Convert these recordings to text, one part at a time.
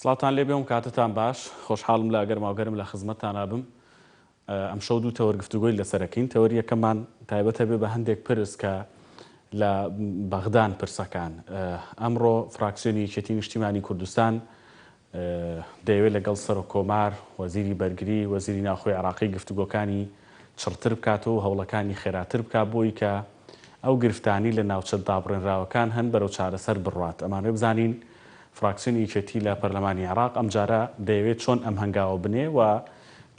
سڵاتان لێ بێم کاتتان باش خۆشحاڵم لە ئەگەرماوگەرم لە خزمەتتان بم ئەم شەو دوو تەوەر گفتوگۆی لەسەرەکەین تەوەری یەکەمان تایبەتە بێ بە هەندێک پرس کە لە بەغدان پرسەکان ئەمڕۆ فراکسیۆنی یەکێتی نیشتیمانی کوردستان دەیەوێت لەگەڵ سەر و کۆمار وەزیری بەرگری وەزیری ناوخۆی عێراقی گفتوگۆکانی چڕتر بکاتەوە و هەوڵەکانی خێراتر بکات بۆی کە ئەو گرفتانی لە ناوچە دابڕێنراوەکان هەن بەرەو چارەسەر بڕوات ئەمانە بزانین فراکسیۆنی یەکێتی لە پەرلەمانی عێراق ئەم جارە دەیەوێت چۆن ئەم هەنگاوە بنێ و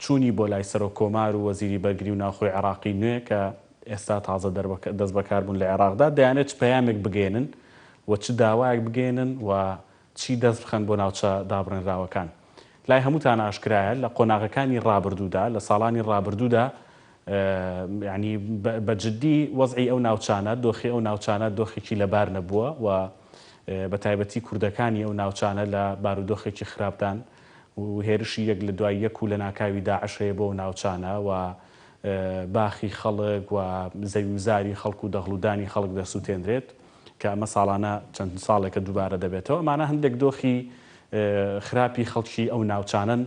چوونی بۆ لای سەر و کۆمار و وەزیری بەرگری و ناوخۆی عێراقی نوێ کە ئێستا تازە دەست بەکاربوون لە عێراقدا دەیانێت چ پەیامێک بگێنن و چ داوایەک بگێنن و چی دەست بخەن بۆ ناوچە دابڕێنراوەکان لای هەمووتان ئاشکرایە لە قۆناغەکانی ڕابردوودا لە ساڵانی ڕابردوودا یعنی بەجددی وەزعی ئەو ناوچانە دۆخی ئەو ناوچانە دۆخێکی لەبار نەبووە و بە تایبەتی کوردەکانی ئەو ناوچانە لە بارودۆخێکی خراپدان و هێرشی یەک لە دوای یەک و لە ناکاوی داعشەیە بۆ ناوچانە و باخی خەڵک و زەویزاری خەڵک و دەغڵودانی خەڵک دەسووتێنرێت کە ئەمە ساڵانە چەند ساڵێکە دووبارە دەبێتەوە ئەمانە هەندێک دۆخی خراپی خەڵکی ئەو ناوچانن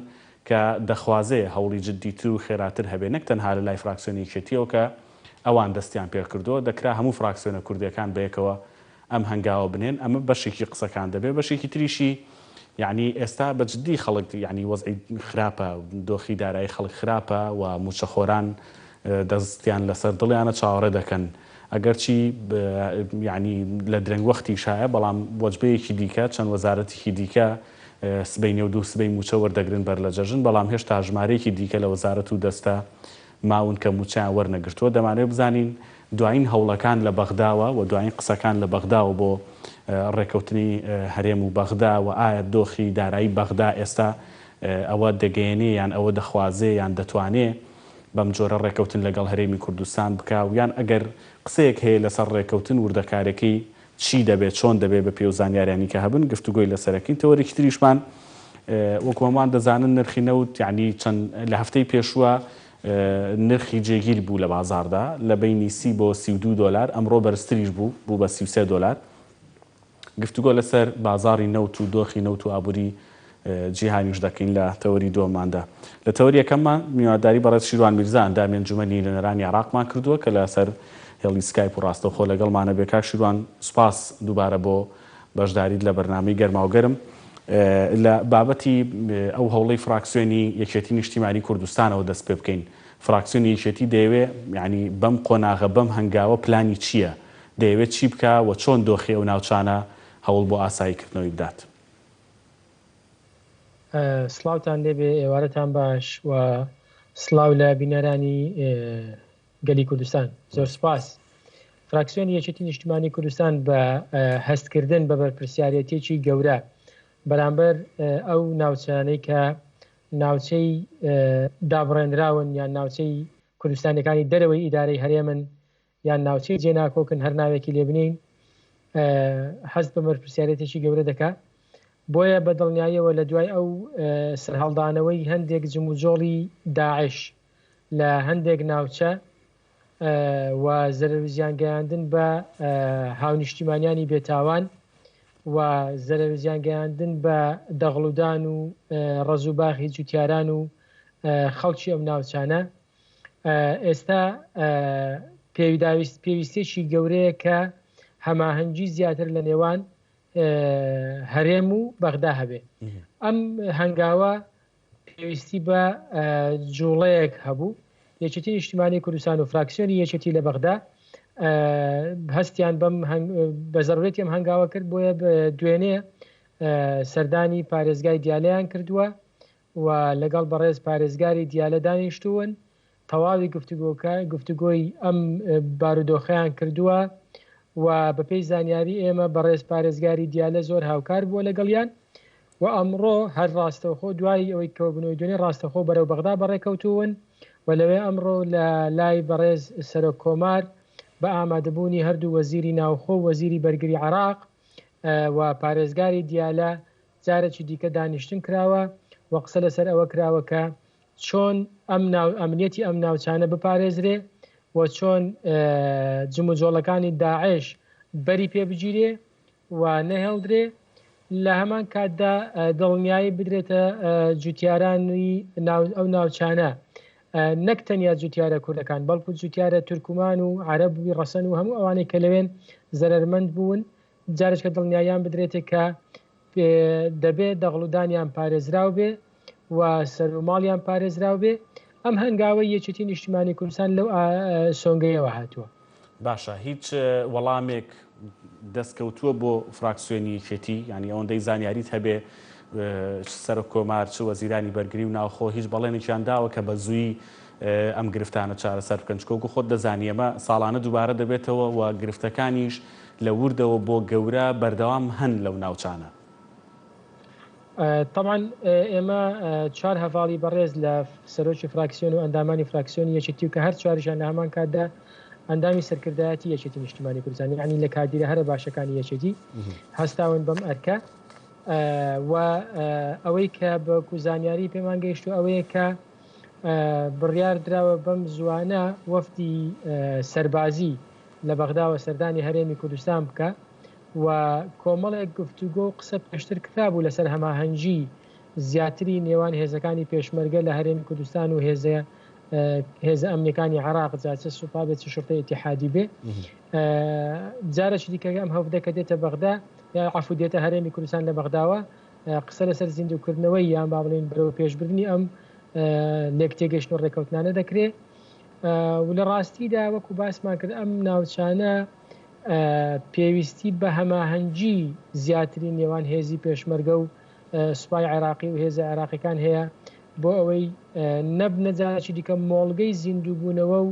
کە دەخوازێ هەوڵی جددیتر و خێراتر هەبێ نەک تەنها لە لای فراکسیۆنی یەکێتیەوە کە ئەوان دەستیان پێ کردووە دەکرا هەموو فراکسیۆنە کوردیەکان بەیەکەوە ئەم هەنگاوە بنێن ئەمە بەشێکی قسەکان دەبێ بەشێکی تریشی یعنی ئێستا بەجددی خەڵک یعنی وەزعی خراپە دۆخی دارایی خەڵک خراپە و موچەخۆران دەستیان لەسەر دڵیانە چاوەڕێ دەکەن ئەگەرچی یعنی لە درەنگ وەختی شایە بەڵام وەجبەیەکی دیکە چەند وەزارەتێکی دیکە سبەی نێو دوو سبەی موچە وەردەگرن بەر لە جەژن بەڵام هێشتا ژمارەیەکی دیکە لە وەزارەت و دەستە ماون کە موچیان وەرنەگرتووە دەمانێت بزانین دوایین هەوڵەکان لە بەغداوە و دوایین قسەکان لە بەغداوە بۆ ڕێکەوتنی هەرێم و بەغدا و ئایا دۆخی دارایی بەغدا ئێستا ئەوە دەگەیەنێ یان ئەوە دەخوازێ یان دەتوانێ بەم جۆرە ڕێکەوتن لەگەڵ هەرێمی کوردستان بکە و یان ئەگەر قسەیەک هەیە لەسەر ڕێکەوتن وردەکارێکی چی دەبێت چۆن دەبێت بە پێو زانیاریانی کە هەبن گفتوگۆی لەسەرەکەین تەوەرێکی تریشمان وەکومان دەزانن نرخی نەوت یعنی چەند لە هەفتەی پێشووە نرخی جێگیر بوو لە بازاردا لە بینی 30 بۆ 32 دلار ئەمڕۆ بەرزتریش بوو بە 33 دلار گفتوگۆ لەسەر بازاری نەوت و دۆخی نەوت و ئابووری جیهانیش دەکەین لە تەوەری دووەماندا لە تەوەری یەکەممان میوانداری بەڕێز شیروان میرزا ئەندامی ئەنجومەنی نوێنەرانی عێراقمان کردووە کە لەسەر هێڵی سکایپ و ڕاستەوخۆ لەگەڵمانە بێ کاک شیروان سوپاس دووبارە بۆ بەشداریت لە بەرنامەی گەرماوگەرم لە بابەتی ئەو هەوڵەی فراکسیۆنی یەکێتی نیشتیمانی کوردستانەوە دەست پێ بکەین فراکسیۆنی یەکێتی دەیەوێت یعنی بەم قۆناغە بەم هەنگاوە پلانی چییە دەیەوێت چی بکە و چۆن دۆخی ئەو ناوچانە هەوڵ بۆ ئاساییکردنەوەی بدات سڵاوتان لێبێ ئێوارەتان باش و سڵاو لە بینەرانی گەلی کوردستان زۆر سپاس فراکسیۆنی یەکێتی نیشتیمانی کوردستان بە هەستکردن بە بەرپرسیارەتێکی گەورە بەرامبەر ئەو ناوچانەی کە ناوچەی دابڕێنراون یان ناوچەی کوردستانەکانی دەرەوەی ئیدارەی هەرێمن یان ناوچەی جێناکۆکن هەر ناوێکی لێ بنین حەست بە بەرپرسیارەتێکی گەورە دەکات بۆیە بە دڵنیاییەوە لە دوای ئەو سەرهەڵدانەوەی هەندێک جموجۆڵی داعش لە هەندێک ناوچە و زەرەرزیان گەیاندن بە هاونیشتیمانیانی بێتاوان و زەرەرزیان گەیاندن بە دەغڵودان و ڕەزوباخی جوتیاران و خەڵکی ئەم ناوچانە ئێستا پێویستێکی گەورەیە کە هەماهەنگی زیاتر لە نێوان هەرێم و بەغدا هەبێ ئەم هەنگاوە پێویستی بە جوڵەیەک هەبوو یەکێتی نیشتیمانی کوردستان و فراکسیۆنی یەکێتی لە بەغدا هەستیان بە زەڕورەتی ئەم هەنگاوە کرد بۆیە دوێنێ سەردانی پارێزگای دیالەیان کردووە و لەگەڵ بەڕێز پارێزگاری دیالە دانیشتوون تەواوی گفتوگۆی ئەم بارودۆخەیان کردووە و بەپێی زانیاری ئێمە بەڕێز پارێزگاری دیالە زۆر هاوکار بووە لەگەڵیان و ئەمڕۆ هەر ڕاستەوخۆ دوای ئەوەی کەوە بنەوەی دوێنێ ڕاستەخۆ بەرەو بەغدا بەڕێکەوتوون و لەوێ ئەمڕۆ لە لای بەڕێز سەرۆک کۆمار بە ئامادەبوونی هەردوو وەزیری ناوخۆ وەزیری بەرگری عێراق و پارێزگاری دیالە جارێکی دیکە دانیشتن کراوە و قسە لەسەر ئەوە کراوە کە چۆن ئەمنیەتی ئەم ناوچانە بپارێزرێ و چۆن جموجۆڵەکانی داعش بەری پێ بگیرێ و نەهێڵدرێ لە هەمان کاتدا دڵنیایی بدرێتە جوتیارانی ئەو ناوچانە نەک تەنیا جوتیارە کوردەکان بەڵکو جوتیارە تورکمان و عەرەب و ڕەسەن و هەموو ئەوانەی کە لەوێن زەرمەند بوون جارێک کە دڵنیایان بدرێتێک کە دەبێت دەغڵودانیان پارێزراو بێ و سەرماڵیان پارێزراو بێ ئەم هەنگاوە یەکێتی نیشتیمانی کوردستان لەو سۆنگەیەوە هاتووە. باشە هیچ وەڵامێک دەستکەوتووە بۆ فراکسیۆنی یەکێتی ینی ئەوەندەی زانیاریت هەبێ سەر کۆمار چ وەزیرانی بەرگری و ناوخۆ هیچ بەڵێنێکیان داوە کە بە زووی ئەم گرفتانە چارەسەر بکەن چکۆکو خۆت دەزانی ئەمە ساڵانە دووبارە دەبێتەوە و گرفتەکانیش لە وردەوە بۆ گەورە بەردەوام هەن لەو ناوچانە. طبعا ئێمە 4 هەڤاڵی بەڕێز لە سەرۆکی فراکسیۆن و ئەندامانی فراکسیۆنی یەکێتی و کە هەر چواریشان لە هەمان کاتدا ئەندامی سەرکردایەتی یەکێتی نیشتیمانی کوردستان ینی لە کادیرە هەرە باشەکانی یەکێتی هەستاون بەم ئەرکە و ئەوەی کە بە کوزانیاری پێمان گەیشت و ئەوەیە کە بڕیار دراوە بەم زوانە وەفدی سەربازی لە بەغداوە سەردانی هەرێمی کوردستان بکە و کۆمەڵێک گفتوگۆ و قسە پێشتر کرابوو لەسەر هەماهەنگی زیاتری نێوان هێزەکانی پێشمەرگە لە هەرێمی کوردستان و هێزە ئەمنیەکانی عێراق جاچە سوپا بێت شورتە ئیتیحادی بێ جارێکی دیکە ئەم هەفتەکە دێتە بەغدا یا عەفو دێتە هەرێمی کوردستان لە بەغداوە قسە لەسەر زیندووکردنەوەی یان با بڵێن بەرەوە پێشبردننی ئەم لێک تێگەشتن و ڕێکەوتنانە دەکرێت و لە ڕاستیدا وەکو باسمان کرد ئەم ناوچانە پێویستی بە هەماهەنگی زیاتری نێوان هێزی پێشمەرگە و سوپای عێراقی و هێزە عێراقیەکان هەیە بۆ ئەوەی نەبنە جارێکی دیکە مۆڵگەی زیندووبوونەوە و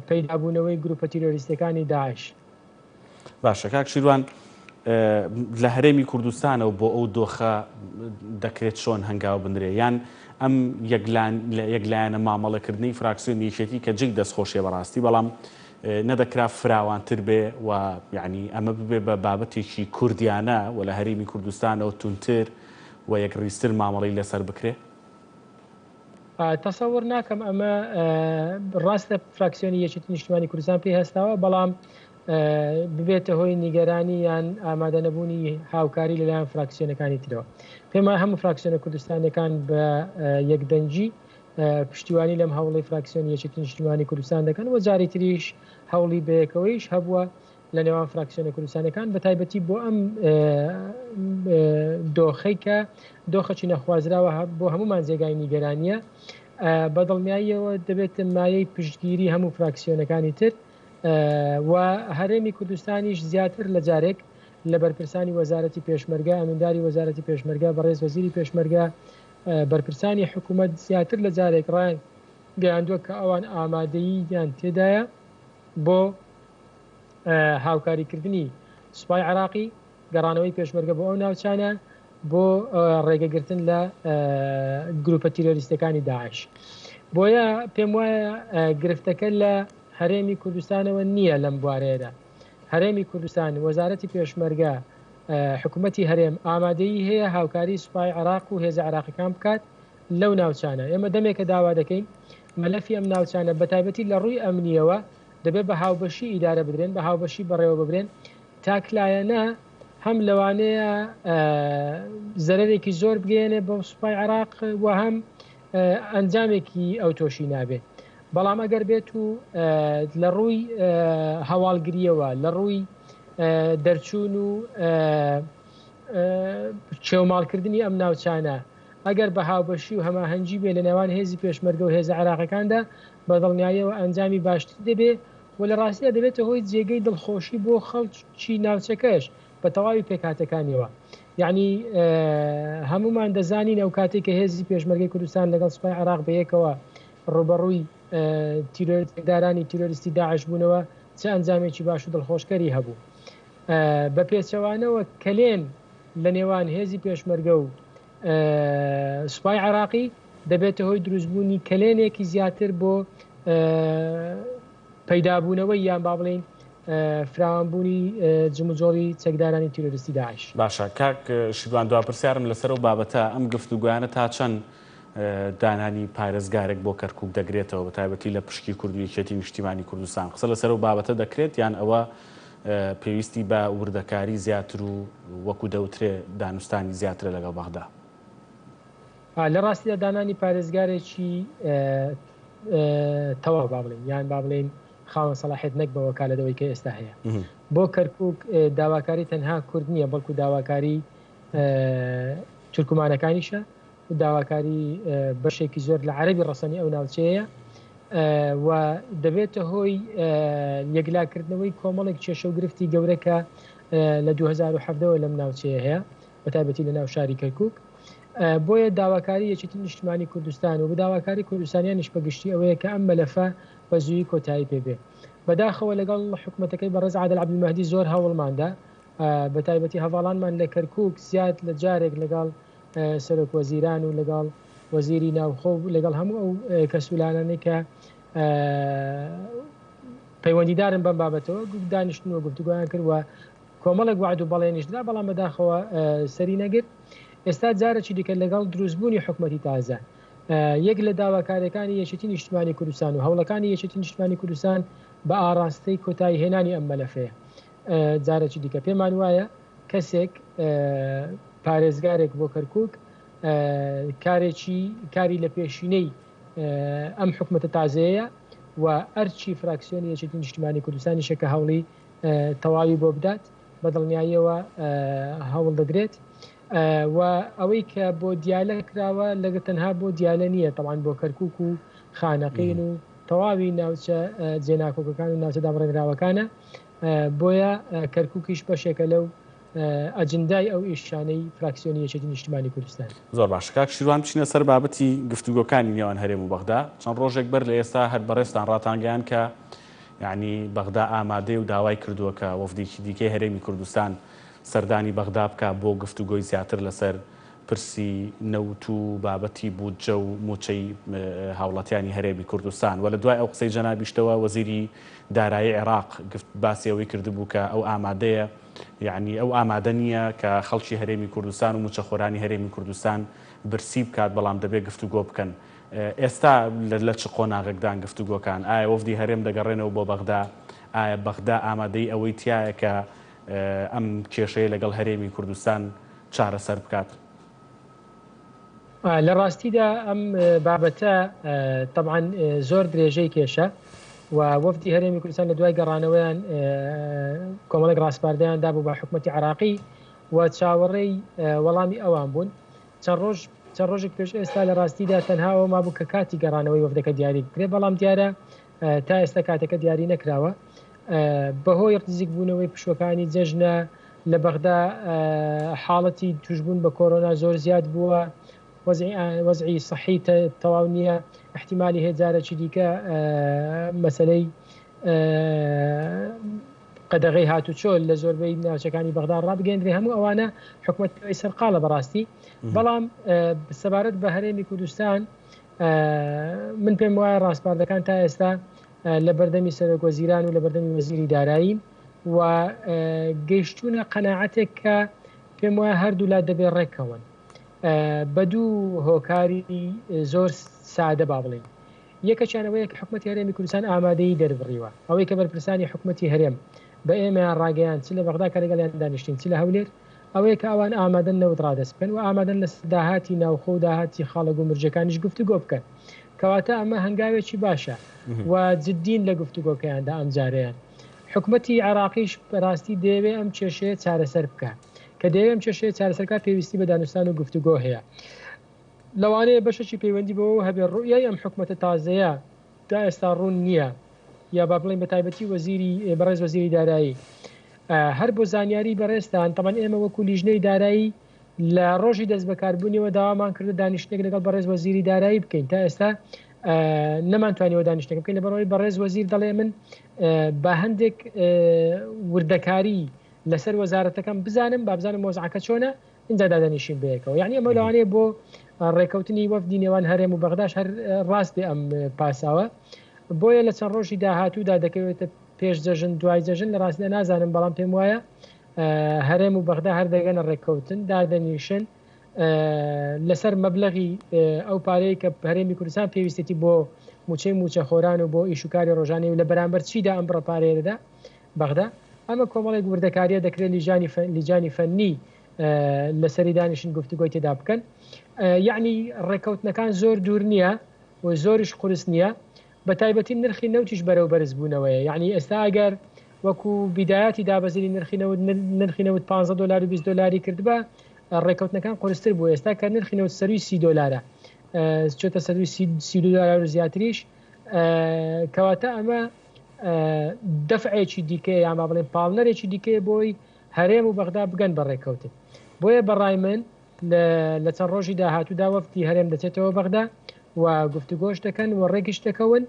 پەیدابوونەوەی گروپە تیرۆریستەکانی داعش. باشە کاک شیروان لە هەرێمی کوردستانەوە بۆ ئەو دۆخە دەکرێت چۆن هەنگاو بنرێ یان ئەم یەکلایەنە مامەڵەکردنی فراکسیۆنی یەکێتی کە جێک دەستخۆشیە بەڕاستی بەڵام نەدەکرا فراوانتر بێ و یعنی ئەمە ببێ بە بابەتێکی کوردیانە و لە هەرێمی کوردستانەوە تونتر و یەکڕیستر مامەڵی لەسەر بکرێ؟ تەسەوەر ناکەم ئەمە ڕاستە فراکسیۆنی یەکێتی نیشتیمانی کوردستان پێی هەستاوە بەڵام ببێتە هۆی نیگەرانی یان ئامادە نەبوونی هاوکاری لەلایەن فراکسیۆنەکانی ترەوە. پێمان هەموو فراکسیۆنە کوردستانەکان بە یەکدەنجی پشتیوانی لەم هەوڵی فراکسیۆنی یەکێتی نیشتیمانی کوردستان دەکەن و جاری تریش هەوڵی بەیەکەوەیش هەبووە لە نێوان فراکسیۆنە کوردستانەکان بە تایبەتی بۆ ئەم دۆخەی کە دۆخەکی نەخوازراوە بۆ هەمومان جێگای نیگەرانیە بە دڵنیاییەوە دەبێت مایەی پشتگیری هەموو فراکسیۆنەکانی تر و هەرێمی کوردستانیش زیاتر لە جارێک لە بەرپرسانی وەزارەتی پێشمەرگە ئەمێنداری وەزارەتی پێشمەرگە بەڕێز وەزیری پێشمەرگە بەرپرسانی حکوومەت زیاتر لە جارێک ڕای گەیاندووە کە ئەوان ئامادەییان تێدایە بۆ هاوکاریکردنی سوپای عێراقی گەڕانەوەی پێشمەرگە بۆ ئەو ناوچانە بۆ ڕێگەگرتن لە گروپە تیرۆریستەکانی داعش. بۆیە پێم وایە گرفتەکە لە هەرێمی کوردستانەوە نییە لەم بوارەیەدا. هەرێمی کوردستان وەزارەتی پێشمەرگە حکوومەتی هەرێم ئامادەیی هەیە هاوکاری سوپای عێراق و هێزە عێراقیەکان بکات لەو ناوچانە. ئێمە دەمێکە داوا دەکەین مەلەفی ئەم ناوچانە بە تایبەتی لە ڕووی ئەمنیەوە دەبێت بە هاوبەشی ئیدارە بدرێن بە هاوبەشی بەڕێوە ببرێن تاکلایەنە هەم لەوانەیە زەرێکی زۆر بگەێنێ بە سوپای عێراق و هەم ئەنجامێکی ئەو تۆشی نابێت. بەڵام ئەگەر بێت و لە ڕووی هەواڵگریەوە لە ڕووی دەرچوون و چێوماڵکردنی ئەم ناوچانە ئەگەر بە هاوبەشی و هەماهەنگی بێ لە نێوان هێزی پێشمەرگە و هێزە عێراقیەکاندا بە دڵنیاییەوە ئەنجامی باشتر دەبێ و لە ڕاستیە دەبێتە هۆی جێگەی دڵخۆشی بۆ خەڵکی ناوچەکەش بە تەواوی پێکهاتەکانیەوە. یعنی هەمومان دەزانین ئەو کاتێک کە هێزی پێشمەرگەی کوردستان لەگەڵ سوپای عێراق بەیەکەوە ڕوبەڕووی تیرۆریستێکدارانی تیرۆریستی داعش بوونەوە چه ئەنجامێکی باش و دڵخۆشکەری هەبوو. بە پێچەوانەوە کەلێن لە نێوان هێزی پێشمەرگە و سوپای عێراقی دەبێتە هۆی دروستبوونی کەلێنێکی زیاتر بۆ پەیدابوونەوەی یان با بڵێن فراوانبوونی جموجۆڵی چەکدارانی تیرۆریستی داعش. باشە کاک شیروان دواپرسیارم لەسەر و بابەتە ئەم گفتوگویانە تا چەند دانانی پارێزگارێک بۆ کەرکووک دەگرێتەوە بە تایبەتی لە پشکی کوردی یەکێتی نیشتیمانی کوردستان قسە لەسەر و بابەتە دەکرێت یان ئەوە پێویستی بە وردەکاری زیاتر و وەکو دەوترێ دانوستانی زیاترە لەگەڵ بەغدا. لە ڕاستیدا دانانی پارێزگارێکی تەواو با بڵێن یان با بڵێن خاوەن سەلاحێت نەک بە وەکالەتەوەی کە ئێستا هەیە. بۆ کەرکووک داواکاری تەنها کورد نییە بەڵکو داواکاری تورکمانەکانیشە و داواکاری بەشێکی زۆر لە عەرەبی ڕەسەنی ئەو ناوچەیە و دەبێتە هۆی یەکلاکردنەوەی کۆمەڵێک کێشە و گرفتی گەورەکە لە 2007ەوە لەم ناوچەیە هەیە بەتایبەتی لە ناو شاری کەرکووک. بۆیە داواکاری یەکێتی نیشتیمانی کوردستان و بە داواکاری کوردستانیانیش بەگشتی ئەوەیە کە ئەم مەلەفە بە زوویی کۆتایی پێبێ. بەداخەوە لەگەڵ حکوومەتەکەی بەڕێز عادل عەبدولمەهدی زۆر هەوڵماندا بەتایبەتی هەواڵانمان لە کەرکووک زیاد لە جارێک لەگەڵ سەرۆک وەزیران و لەگەڵ وەزیری ناوخۆ لەگەڵ هەموو ئەو کەسولانانەی کە پەیوەندیدارن بەم بابەتەوە دانیشتنەوە گفتوگویان کرد و کۆمەڵێک وعد و بەڵێنیشدا بەڵام بەداخەوە سەری نەگرت. ئێستا جارێکی دیکە لەگەڵ دروستبوونی حکومەتی تازە یەک لە داواکاریەکانی یەکێتی نیشتیمانی کوردستان و هەوڵەکانی یەکێتی نیشتیمانی کوردستان بە ئاراستەی کۆتایی هێنانی ئەم مەلەفەیە. جارێکی دیکە پێمان وایە کەسێک پارێزگارێک بۆ کەرکووک کاری لە پێشینەی ئەم حکومەتە تازەیە و ئەرچی فراکسیۆنی یەکێتی نیشتیمانی کوردستانی شەکە هەوڵی تەواوی بۆ بدات بە دڵنیاییەوە هەوڵ دەگرێت و ئەوەی کە بۆ دیالە کراوە لەگە تەنها بۆ دیالە نییە تەوان بۆ کەرکووک و خانەقین و تەواوی ناوچە جێناکۆکەکان و ناوچە دابڕێنراوەکانە بۆیە کەرکووکیش بەشێکە لەو ئەجندای ئەو ئیشانەی فراکسیۆنی یەکێتی نیشتیمانی کوردستان. زۆر باش کاک شیروان بچینە سەر بابەتی گفتوگۆکانی نێوان هەرێم و بەغدا. چەند ڕۆژێک بەر لە ئێستا هەر بەڕێستان ڕاتانگەیان کە یعنی بەغدا ئامادەی و داوای کردووە کە وەفدێکی دیکەی هەرێمی کوردستان سەردانی بەغدا بکە بۆ گفتوگۆی زیاتر لەسەر پرسی نەوت و بابەتی بودجە و موچەی هاوڵاتیانی هەرێمی کوردستان و لە دوای ئەو قسەی جەنابیشتەوە وەزیری دارایی عێراق باسی ئەوەی کردبوو کە ئەو ئامادەیە یعنی ئەو ئامادە نییە کە خەڵکی هەرێمی کوردستان و موچەخۆرانی هەرێمی کوردستان برسی بکات بەڵام دەبێت گفتوگۆ بکەن. ئێستا لە چ قۆناغێکدان گفتوگۆکان ئایا وەفدی هەرێم دەگەڕێنەوە بۆ بەغدا ئایا بەغدا ئامادەی ئەوەی تایە کە ئەم کێشەیە لەگەڵ هەرێمی کوردستان چارەسەر بکات؟ لە ڕاستیدا ئەم بابەتە طبعاً زۆر درێژەی کێشە و وەفدی هەرێمی کوردستان لە دوای گەڕانەوەیان کۆمەڵێک ڕاستپاردەیاندا بوو بە حکوومەتی عێراقی و چاوەڕێی وەڵامی ئەوان بوون. چەند ڕۆژێک پێش ئێستا لە ڕاستیدا تەنهاەوە مابوو کە کاتی گەڕانەوەی وەفدەکە دیاری بکرێت بەڵام دیارە تا ئێستا کاتەکە دیاری نەکراوە بەهۆی نزیک بوونەوەی پشوەکانی جەژنە لە بەغدا حاڵەتی توشبوون بە کۆرۆنا زۆر زیاد بووە وەزعی صحی تەواو نییە احتیمالی هێزارێکی دیکە مەسەلەی قەدەغەی هاتوچۆل لە زۆربەی ناوچەکانی بەغدا ڕابگەندرێ هەموو ئەوانە حکوومەتەوەی سەرقاڵە بەڕاستی بەڵام سەبارەت بە هەرێمی کوردستان من پێم وایە ڕاستپاردەکان تا ئێستا لە بەردەمی سەرۆک وەزیران و لە بەردەمی وەزیری دارایی و گەیشتونە قەناعەتێک کە پێم وایە هەردوو لا دەبێ ڕێکەوەن بە دوو هۆکاری زۆر سادە با بڵێن. یەکەچیانەوەیە کە حکوومەتی هەرێمی کوردستان ئامادەی دەربڕیوە ئەوەی کە بەرپرسانی حکوومەتی هەرێم بە ئێمەیان ڕاگەیان چ لە بەغدا کە لەگەڵیان دانیشتین چ لە هەولێر ئەوەیە کە ئەوان ئامادەن نەوت ڕادەست بکەن و ئامادەن لە داهاتی ناوخۆ و داهاتی خاڵە و مرجەکانیش گفتوگۆ بکەن کەواتە ئەمە هەنگاوێکی باشە و جددین لە گفتوگۆکەیاندا ئەم جارەیان. حکوومەتی عێراقیش بەڕاستی دەیەوێت ئەم کێشەیە چارەسەر بکات کە دەیەوێت ئەم کێشەیە چارەسەرکە پێویستی بە دانوستان و گفتوگۆ هەیە. لەوانەیە بەشەی پەیوەندی بەوە هەبێ ڕوئیای ئەم حکوومەتە تازەیە تا ئێستا ڕوون نییە یا با بڵێن بە تایبەتی بەڕێز وەزیری دارایی هەر بۆ زانیاری بەڕێستان تەمان ئێمە وەکو لیژنەی دارایی لە ڕۆژی دەست بەکاربوونیەوە داوامان کردو دانیشتێک لەگەڵ بەڕێز وەزیری دارایی بکەین تا ئێستا نەمانتوانیەوە دانیشتێک بکەین لەبەرەوەی بەڕێز وەزیر دەڵێ من بە هەندێک وردەکاری لەسەر وەزارەتەکەم بزانم با بزانم مۆزعەکە چۆنە اینجا دادەنیشین بەیەکەوە یعنی ئەمە لەوانەیە بۆ ڕێکەوتنی وەفدی نێوان هەرێم و بەغداش هەر ڕاست بێ ئەم پاساوە بۆیە لە چەند ڕۆژی داهاتوودا دەکەوێتە پێش جەژن دوای جەژن لە ڕاستیدا نازانم بەڵام پێم وایە هەرێم و بەغدا هەر دەگەنە ڕێککەوتن دادەنیشن لەسەر مەبلەغی ئەو پارەیە کە هەرێمی کوردستان پێویستێتی بۆ موچەی موچەخۆران و بۆ ئیشوکاری ڕۆژانەی و لە بەرامبەر چیدا ئەم بڕەپارەیەدا بەغدا ئەمە کۆمەڵێک وردەکاریە دەکرێت لیجانی فەنی لەسەری دانیشتن گفتوگۆی تێدا بکەن. یعنی ڕێکەوتنەکان زۆر دوور نییە و زۆریش قورس نییە، بە تایبەتی نرخی نەوتیش بەرەو بەرز بوونەوەیە. یعنی ئێستا ئەگەر وەکو بیدایەتی دابەزیری نرخی نەوت 15 دلار و 20 دلاری کرد بە ڕێکەوتنەکان قورستر بوو. ئێستا کە نرخی نەوت سەروی 30 دلارە چۆتە سەروی 32 دلار و زیاتریش، کەواتە ئەمە دەفعێکی دیکە یان با بڵێن پاڵنەرێکی دیکەیە بۆی هەرێم و بەغدا بگەن بە ڕێکەوتن. بۆیە بەڕای من لە چەند ڕۆژی داهاتوودا وەفتی هەرێم دەچێتەوە بەغدا و گفتوگۆش دەکەن و ڕێکیش دەکەون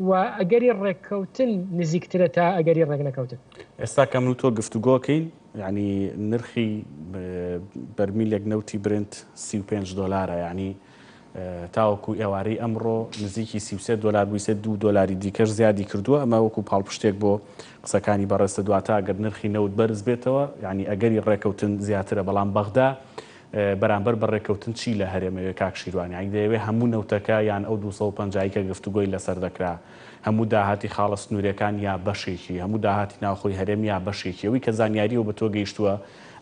و ئەگەری ڕێککەوتن نزیکترە تا ئەگەری ڕێک نەکەوتن. ئێستا کەم و تۆ گفتوگۆکەین، ینی نرخی بەرمیلێک نەوتی برنت 35 دلارە، ینی تاوەکو ئێوارەی ئەمڕۆ نزیکی 33 دلار بوویسە 2 دلاری دیکەش زیادی کردووە. ئەمە وەکو پاڵپشتێک بۆ قسەکانی بەڕێستە دواتە ئەگەر نرخی نەوت بەرز بێتەوە، ینی ئەگەری ڕێکەوتن زیاترە. بەڵام بەغدا بەرامبەر بە ڕێکەوتن چی لە هەرێمەوە کاک شیروان؟ یعنی دەیەوێت هەموو نەوتەکە یان ئەو 250 کە گفتوگۆی لەسەر دەکرا، هەموو داهاتی خاڵە سنوورەکان یا بەشێکی، هەموو داهاتی ناوخۆی هەرێم یا بەشێکی، ئەوەی کە زانیاری و بە تۆ گەیشتووە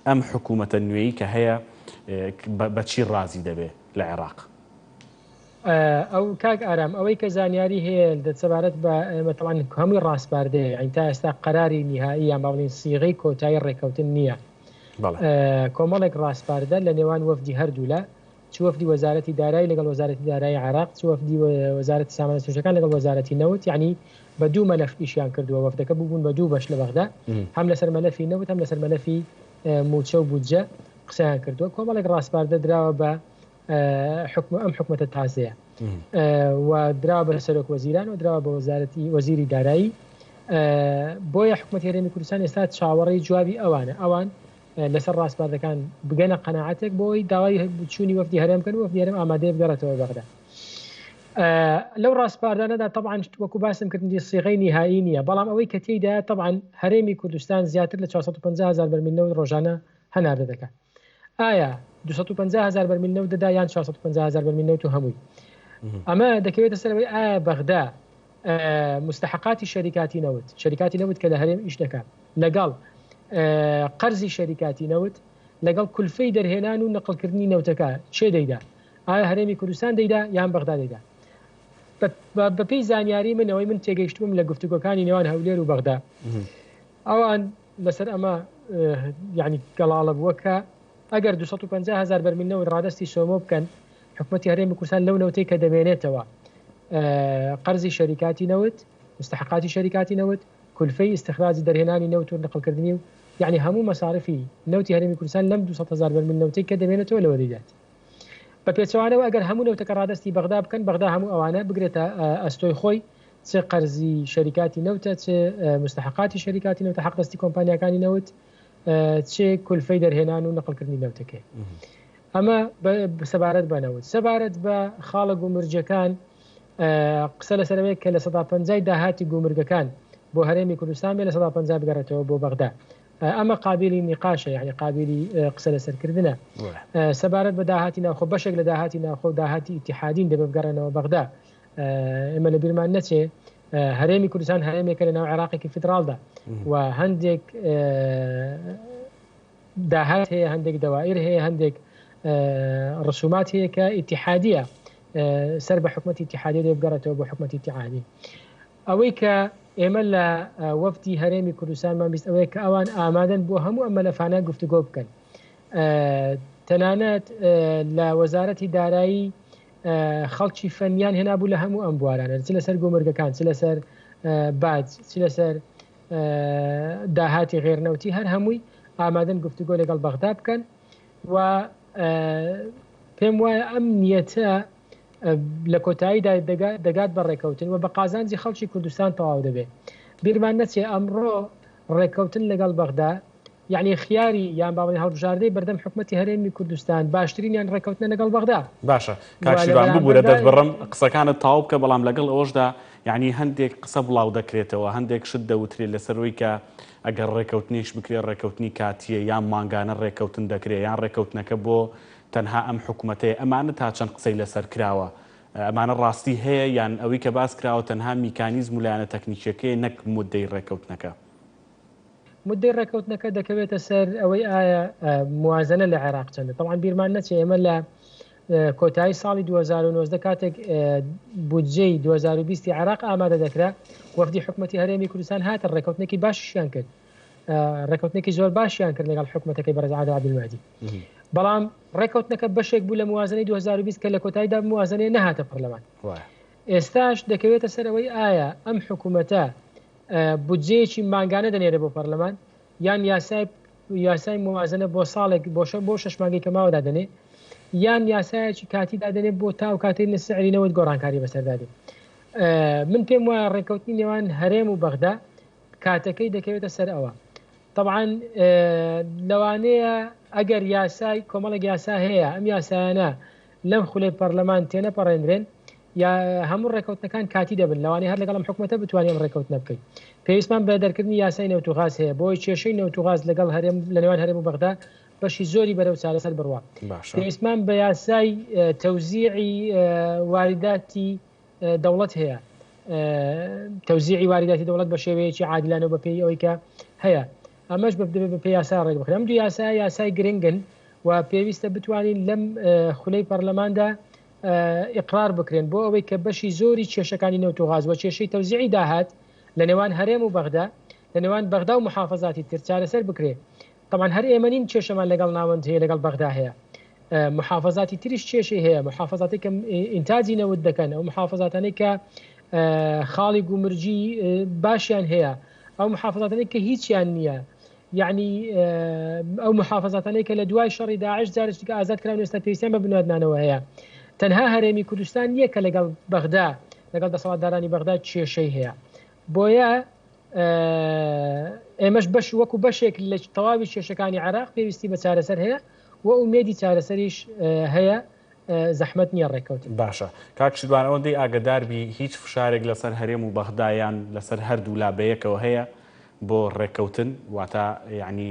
ئەم حکوومەتە نوێیی کە هەیە بەچی ڕازی دەبێت لە عێراق؟ ئەو کاک ئارام ئەوەی کە زانیاری هەیە دەچەبارەت بە مەتەوان هەمووی ڕاستپاردەیە، ئەین تا ئێستا قەراری نهایی یان باڵین سیغەی کۆتایی ڕێکەوتن نییە. کۆمەڵێک ڕاستپاردە لە نێوان وەفدی هەردوولا، چ وەفدی وەزارەتی دارایی لەگەڵ وەزارەتی دارایی عێراق، چ وەفدی وەزارەتی سامانە سروشتەکان لەگەڵ وەزارەتی نەوت، یعنی بە دوو مەلەف ئیشیان کردووە. وەفدەکە بوون بە دوو بەش لە بەغدا، هەم لەسەر مەلەفی نەوت هەم لەسەر مەلەفی موچە و بودجە قسەیان کردووە. کۆمەڵێک ڕاستپاردە دراوە بە ئەم حکومەتە تازەیە و دراوە بە سەرۆک وەزیران و دراوە بە وەزیری دارایی. بۆیە حکومەتی هەرێمی کوردستان ئێستا چاوەڕێی جوابی ئەوان لەسەر ڕاستپاردەکان بگەنە قەناعەتێک بۆی داوای چوونی وەفدی هەرێم بکەن و وەفدی هەرێم ئامادەیە بگەڕێتەوە بەغدا. لەو ڕاستپاردانەدا طبعاً وەکو باسم کردنی سیغەی نهایی نییە، بەڵام ئەوەی کە تێیدا طبعاً هەرێمی کوردستان زیاتر لە 450,000 بەرمیل نەوت ڕۆژانە هەناردە دەکات. ئایا 250,000 بەرمیل نەوت دەدا یان 450,000 بەرمیل نەوت و هەمووی؟ ئەمە دەکەوێتە سەرەوەی ئایا بەغدا مستحقاتی شەریکاتی نەوت کە لە هەرێم ئیش دەکات لەگەڵ قەرزی شەریکاتی نەوت لەگەڵ کولفەی دەرهێنان و نەقڵکردنی نەوتەکە چێ دەیدا؟ ئایا هەرێمی کوردستان دەیدا یان بەغدا دەیدا؟ بەپێی زانیاری منەوەی من تێگەیشتوم لە گفتوگۆکانی نێوان هەولێر و بەغدا، ئەوان لەسەر ئەمە یعنی گەڵاڵە بووە کە ئەگەر 250,000 بەرمیل نەوت ڕادستی سۆمۆ بکەن، حکومەتی هەرێمی کوردستان لەو نەوتەی کە دەمێنێتەوە قەرزی شەریکاتی نەوت، مستحقاتی شەریکاتی نەوت، کولفەی استخراجی دەرهێنانی نەوت و نەقڵکردنی و یعنی هەموو مەسارفی نەوتی هەرێمی کوردستان لەم 200,000 بەرمیل نەوتەی کە دەمێنێتەوە لەوە دەیدات. بە پێچەوانەوە ئەگەر هەموو نەوتەکە ڕادستی بەغدا بکەن، بەغدا هەموو ئەوانە بگرێتە ئەستۆی خۆی، چه قەرزی شەریکاتی نەوتە، چه مستحقاتی شەریکاتی نەوتە، حەقدەستی کۆمپانیەکانی نەوت، چه کولفەی دەرهێنان و نەقڵکردنی نەوتەکە. ئەمە سەبارەت بە نەوت. سەبارەت بە خاڵە گومرجەکان قسە لەسەرەوەی کە لە 150 داهاتی گومرگەکان بۆ هەرێمی کوردستان بێ لە 150 بگەڕێتەوە بۆ بەغدا. ئەمە قابلی نیقاشە، یعنی قابلی قسە لەسەرکردنە. سەبارەت بە داهاتی ناوخۆ بەشێک لە داهاتی ناوخۆ داهاتی ئیتیحادین دەبێ بگەڕێنەوە بەغدا. ئێمە لە بیرمان نەچێ هەرێمی کوردستان هەرێمێکە لە ناو عێراقێکی فدراڵدا و هەندێک داهات هەیە، هەندێک دەوائر هەیە، هەندێک ڕسومات هەیە کە ئیتیحادیە سەر بە حکومەتی ئیتیحادیە دێ بگەڕێتەوە بۆ حکومەتی ئیتیحادی. ئەوەی کە ئێمە لە وەفدی هەرێمی کوردستانمان بیست ئەوەیە کە ئەوان ئامادەن بۆ هەموو ئەم مەلەفانە گفتوگۆ بکەن. تەنانەت لە وەزارەتی دارایی خەڵکی فەنیان هێنابوو لە هەموو ئەم بوارانە، چ لەسەر گۆمرگەکان، چ لەسەر باج، چ لەسەر داهاتی غێرنەوتی، هەر هەمووی ئامادەن گفتوگۆ لەگەڵ بەغدا بکەن و پێم وایە ئەم نیەتە لە کۆتاییدا دەگات بە ڕێکەوتن و بە قازانجی خەڵکی کوردستان تەواو دەبێت. بیرمان نەچێ ئەمڕۆ ڕێکەوتن لەگەڵ بەغدا یعنی خیاری یان باڵی هەڵبژاردەی بەردەم حکومەتی هەرێمی کوردستان باشترینیان ڕێکەوتنە لەگەڵ بەغدا. باشە کاکشیروان ببوورە دەست بڕم قسەکانت تاو بکە، بەڵام لەگەڵ ئەوەشدا یعنی هەندێک قسە بڵاو دەکرێتەوە، هەندێک شت دەوترێت لەسەرەوەی کە ئەگەر ڕێکەوتنیش بکرێت ڕێکەوتنی کاتیە یان مانگانە ڕێکەوتن دەکرێت یان ڕێکەوتنەکە بۆ تەنها ئەم حکوومەتەیە. ئەمانە تا چەند قسەی لەسەر کراوە، ئەمانە ڕاستی هەیە یان ئەوەی کە باس کراوە تەنها میکانیزم و لایەنە تەکنیکیەکەی نەک مودەی ڕێکەوتنەکە؟ مدەی ڕێکەوتنەکە دەکەوێتە سەر ئەوەی ئایا موازنە لە عێراق چەندە. طبعا بیرمان نەچێ ئێمە لە کۆتایی ساڵی 2009 کاتێک بودجەی 2020 عێراق ئامادە دەکرا، وەفدی حکوومەتی هەرێمی کوردستان هاتە ڕێکەوتنێکی باشیان کرد، ڕێکەوتنێکی زۆر باشیان کرد لەگەڵ حکوومەتەکەی بەرز عادل عەبدولمەجید. بەڵام ڕێکەوتنەکە بەشێک بوو لە موازنەی 2020 کە لە کۆتاییدا موازنەیە نەهاتە پەرلەمان. ئێستاش دەکەوێتە سەر ئەوەی ئایا ئەم حکوومەتە بودجەیەکی مانگانە دەنێرە بۆ پەرلەمان یان یاسای موازنە بۆ ساڵێک بۆ 6 مانگی کە ماوەدا دەنێ، یان یاسایەکی کاتی دادنێ بۆ تاو کاتەی نسعرینەوەی گۆڕانکاری بەسەردادێ. من پێم وایە ڕێکەوتنی نێوان هەرێم و بەغدا کاتەکەی دەکەوێتە سەر ئەوە. طبعاً لەوانەیە ئەگەر یاسای کۆمەڵێک یاسا هەیە ئەم یاسایانە لەم خولەی پەرلەمان تێنەپەڕێنرێن یا هەموو ڕێکەوتنەکان کاتی دەبن، لەوانەیە هەر لەگەڵ حکوومەتە بتوانین ڕێکەوتنە بکەین. پێویستمان بە دەرکردنی یاسای نەوتوغاز هەیە، بۆی کێشەی نەوتوغاز لەگەڵ لە نێوان هەرێم و بەغدا بەشی زۆری بەرەو چارەسەر بڕوا. پێویستمان بە یاسای تەوزیعی وارداتی دەوڵەت هەیە، تەوزیعی وارداتی دەوڵەت بە شێوەیەکی عادلانە بە پێی ئەوەی کە هەیە، ئەمەش بە پێی یاسا ڕێک بخرێن. ئەم دوو یاسای گرنگن و پێویستە بتوانین لەم خولەی پەرلەماندا ئیقرار بکرێن بۆ ئەوەی کە بەشی زۆری کێشەکانی نەوتوغاز وە کێشەی تەوزیعی داهات لە نێوان هەرێم و بەغدا، لە نێوان بەغدا و محافەزاتی تر چارەسەر بکرێ. طبعا هەر ئێمە نین کێشەمان لەگەڵ ناوەند هەیە لەگەڵ بەغدا هەیە، محافەزاتی تریش کێشەی هەیە، محافەزاتی کە ئینتاجی نەوت دەکەن، ئەو محافەزاتانەی کە خاڵی گومرجی باشیان هەیە، ئەو محافەزاتانەی کە هیچیان نییە، یعنی ئەو محافەزاتانەی کە لە دوای شەڕی داعش جارێکی ئازاد کراون ئێستا پێویستیان بە بنیادنانەوە هەیە. تەنها هەرێمی کوردستان نییە کە لەگەڵ بەغدا لەگەڵ دەسەڵاتدارانی بەغدا کێشەی هەیە، بۆیە ئێمەش وەکو بەشێک لە تەواوی کێشەکانی عێراق پێویستی بە چارەسەر هەیە و ئومێدی چارەسەریش هەیە، زەحمەت نییە ڕێکەوتن. باشە کاکشیدوان ئەوەندەی ئاگداربی هیچ فشارێک لەسەر هەرێم و بەغدایان لەسەر هەردوو لابەیەکەوە هەیە بۆ ڕێکەوتن، واتە یعنی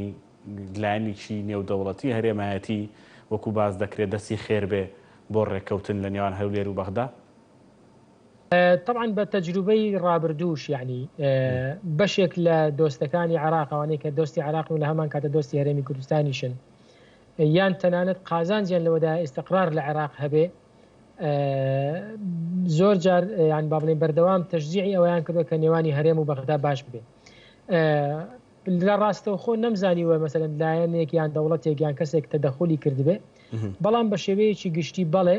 لایەنێکی نێودەوڵەتی هەرێمایەتی وەکو باز دەکرێت دەستی خێر بێ بۆ ڕێکەوتن لە نێوان هەولێر و بەغدا؟ طبعا بە تەجروبەی ڕابردووش یعنی بەشێک لە دۆستەکانی عێراق ئەوانەی کە دۆستی عێراق و لە هەمان کاتە دۆستی هەرێمی کوردستانیشن یان تەنانەت قازانجیان لەوەدا ئێستقرار لە عێراق هەبێ، زۆر جار یان با بڵێن بەردەوام تەشجیعی ئەویان کردووە کە نێوانی هەرێم و بەغدا باش ببێ. لە ڕاستەوە خۆ نەمزانیوە مەسەلەن لایەنێک یان دەوڵەتێک یان کەسێک تەدەخولی کردبێ، بەڵام بە شێوەیەکی گشتی بەڵێ